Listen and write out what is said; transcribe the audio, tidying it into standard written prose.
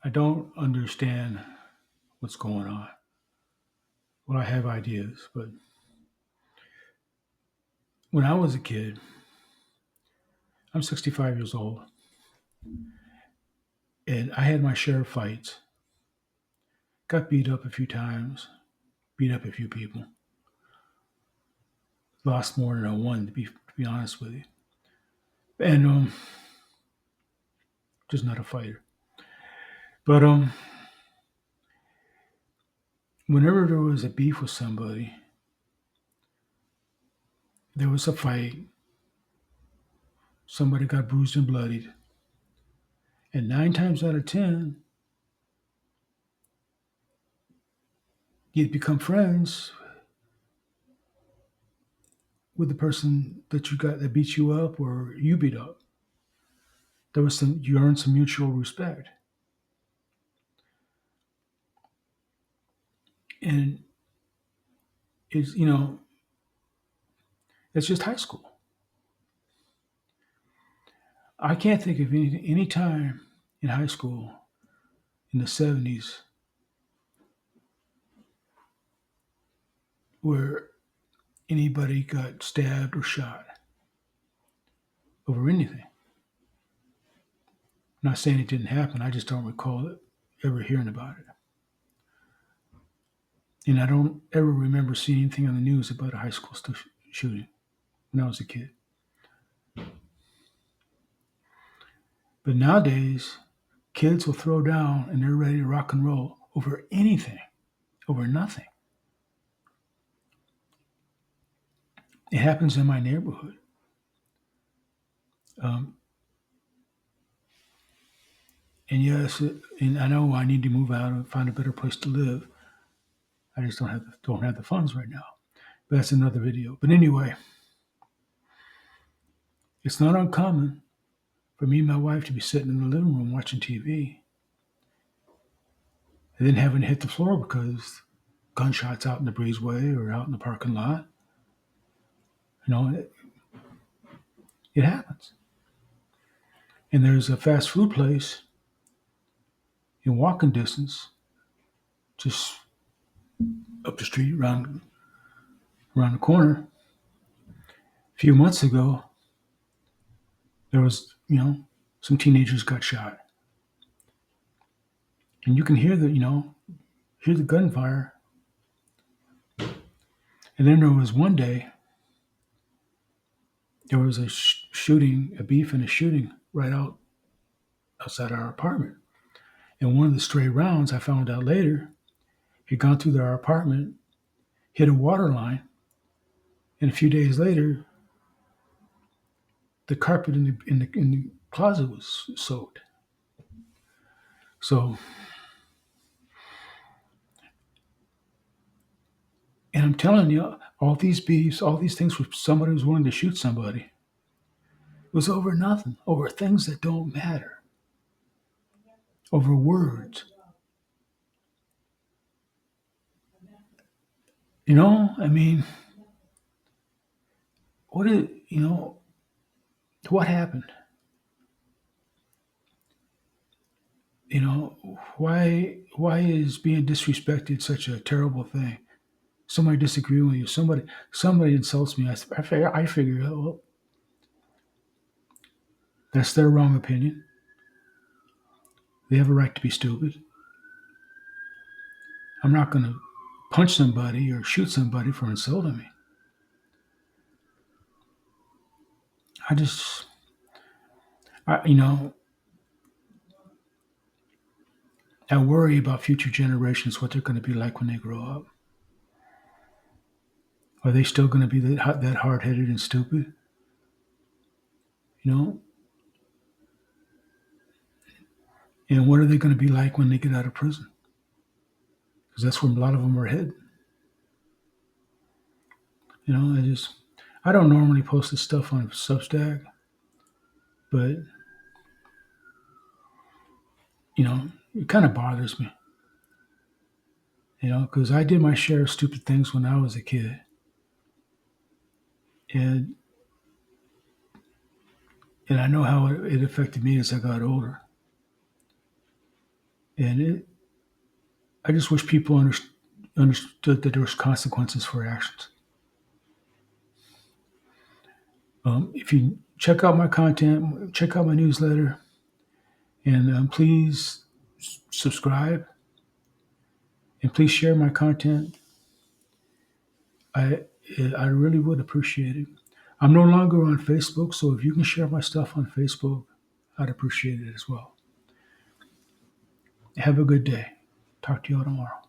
I don't understand what's going on. Well, I have ideas, but when I was a kid, I'm 65 years old, and I had my share of fights. Got beat up a few times, beat up a few people, lost more than I won, to be honest with you. And just not a fighter. But whenever there was a beef with somebody, there was a fight, somebody got bruised and bloodied, and 9 times out of 10, you'd become friends with the person that you got that beat you up or you beat up. There was some you earned some mutual respect, and it's it's just high school. I can't think of any time in high school in the '70s where anybody got stabbed or shot over anything. I'm not saying it didn't happen. I just don't recall it ever hearing about it, and I don't ever remember seeing anything on the news about a high school shooting when I was a kid. But nowadays, kids will throw down and they're ready to rock and roll over anything, over nothing. It happens in my neighborhood. Um, and yes, and I know I need to move out and find a better place to live. I just don't have the funds right now. But that's another video. But anyway, it's not uncommon for me and my wife to be sitting in the living room watching TV and then having to hit the floor because gunshots out in the breezeway or out in the parking lot. It happens. And there's a fast food place in walking distance, just up the street, around the corner. A few months ago, there was, some teenagers got shot, and you can hear the gunfire. And then there was one day there was a shooting, a beef and a shooting right outside our apartment. And one of the stray rounds, I found out later, had gone through our apartment, hit a water line, and a few days later, the carpet in the closet was soaked. So, and I'm telling you, all these beefs, all these things with somebody who's willing to shoot somebody, it was over nothing, over things that don't matter, over words. I mean, what is, what happened? Why is being disrespected such a terrible thing? Somebody disagree with you, somebody insults me. I figure, well, that's their wrong opinion. They have a right to be stupid. I'm not going to punch somebody or shoot somebody for insulting me. I just, I, you know, I worry about future generations, what they're going to be like when they grow up. Are they still going to be that hard headed and stupid? You know, and what are they going to be like when they get out of prison? Because that's where a lot of them are headed. I don't normally post this stuff on Substack, but it kind of bothers me. Because I did my share of stupid things when I was a kid, and I know how it affected me as I got older. And I just wish people understood that there was consequences for actions. If you check out my content, check out my newsletter, and please subscribe and please share my content. I I really would appreciate it. I'm no longer on Facebook, so if you can share my stuff on Facebook, I'd appreciate it as well. Have a good day. Talk to you all tomorrow.